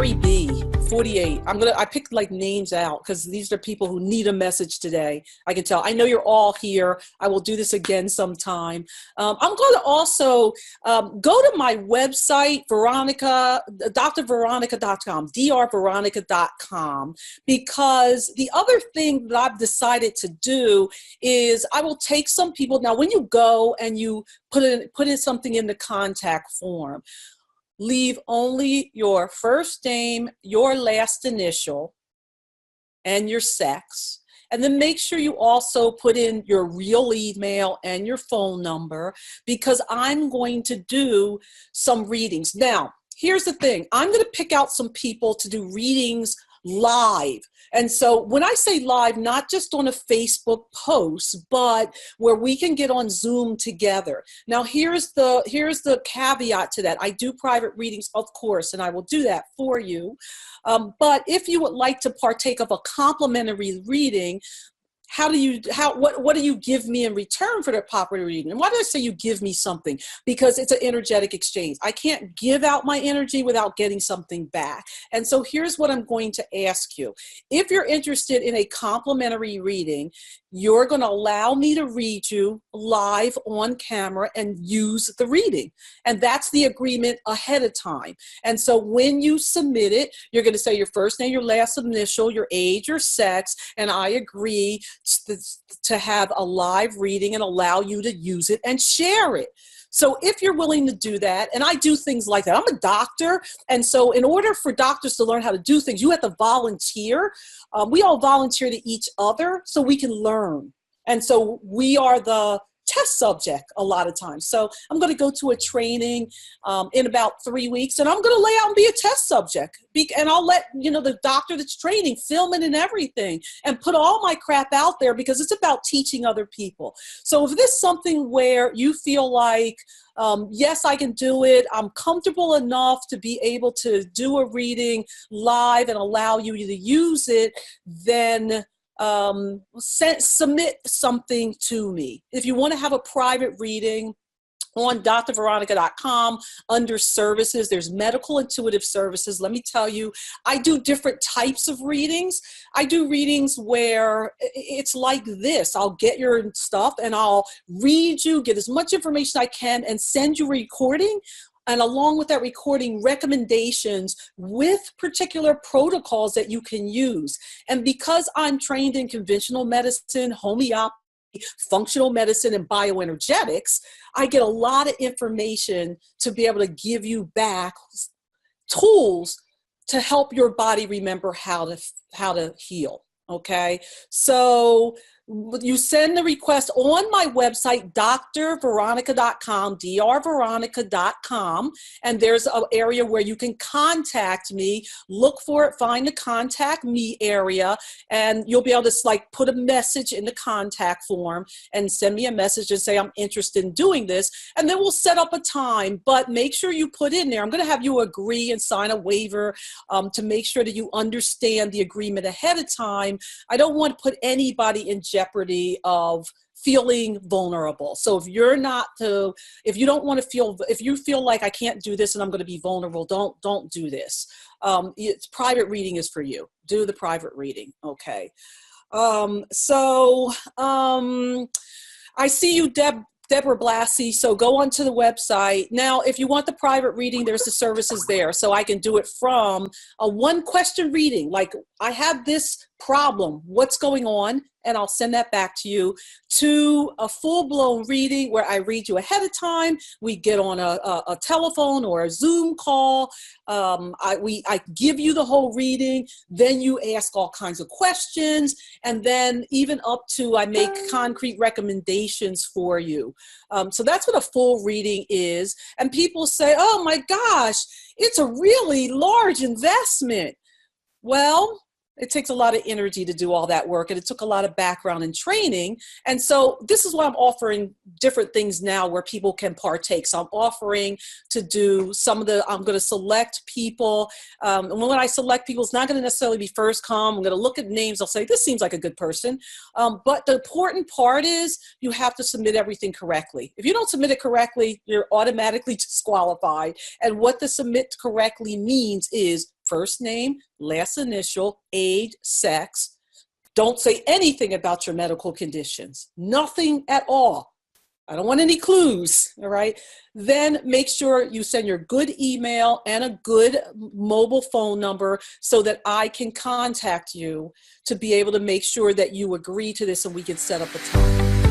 Gary B, 48. I picked like names out because these are people who need a message today. I can tell. I know you're all here. I will do this again sometime. I'm going to also go to my website, DrVeronica.com, DrVeronica.com, because the other thing that I've decided to do is I will take some people. Now, when you go and you put in something in the contact form, leave only your first name, your last initial, and your sex. And then make sure you also put in your real email and your phone number, because I'm going to do some readings. Now, here's the thing. I'm going to pick out some people to do readings live. And so when I say live, not just on a Facebook post, but where we can get on Zoom together. Now, here's the caveat to that. I do private readings, of course, and I will do that for you. But if you would like to partake of a complimentary reading, what do you give me in return for the popular reading? And why did I say you give me something? Because it's an energetic exchange. I can't give out my energy without getting something back. And so here's what I'm going to ask you. If you're interested in a complimentary reading, you're going to allow me to read you live on camera and use the reading. And that's the agreement ahead of time. And so when you submit it, you're going to say your first name, your last initial, your age, your sex, and I agree to have a live reading and allow you to use it and share it. So if you're willing to do that, and I do things like that, I'm a doctor, and so in order for doctors to learn how to do things, you have to volunteer. We all volunteer to each other so we can learn. And so we are the test subject a lot of times. So I'm going to go to a training in about 3 weeks, and I'm going to lay out and be a test subject. And I'll let the doctor that's training film it and everything and put all my crap out there, because it's about teaching other people. So if this is something where you feel like, yes, I can do it, I'm comfortable enough to be able to do a reading live and allow you to use it, then submit something to me. If you want to have a private reading, on DrVeronica.com, under services, there's medical intuitive services. Let me tell you, I do different types of readings. I do readings where it's like this. I'll get your stuff and I'll read you, get as much information I can, and send you a recording. And along with that recording, recommendations with particular protocols that you can use. And because I'm trained in conventional medicine, homeopathy, functional medicine, and bioenergetics, I get a lot of information to be able to give you back tools to help your body remember how to heal. Okay, so you send the request on my website, DrVeronica.com, DrVeronica.com, and there's an area where you can contact me. Look for it, find the contact me area, and you'll be able to put a message in the contact form and send me a message and say, I'm interested in doing this, and then we'll set up a time. But make sure you put in there, I'm going to have you agree and sign a waiver to make sure that you understand the agreement ahead of time. I don't want to put anybody in jeopardy of feeling vulnerable. So if you don't want to feel, if you feel like I can't do this and I'm going to be vulnerable, don't do this. Private reading is for you. Do the private reading. Okay. I see you, Deborah Blassie, so go onto the website. Now, if you want the private reading, there's the services there. So I can do it from a one-question reading, like I have this problem, what's going on? And I'll send that back to you, to a full-blown reading where I read you ahead of time. We get on a telephone or a Zoom call. I give you the whole reading. Then you ask all kinds of questions. And then even up to I make concrete recommendations for you. So that's what a full reading is. And people say, oh my gosh, it's a really large investment. Well, it takes a lot of energy to do all that work, and it took a lot of background and training. And so this is why I'm offering different things now where people can partake. So I'm offering to do I'm going to select people. And when I select people, it's not going to necessarily be first come. I'm going to look at names. I'll say, this seems like a good person. But the important part is you have to submit everything correctly. If you don't submit it correctly, you're automatically disqualified. And what the submit correctly means is first name, last initial, age, sex. Don't say anything about your medical conditions. Nothing at all. I don't want any clues, all right? Then make sure you send your good email and a good mobile phone number so that I can contact you to be able to make sure that you agree to this and we can set up a time.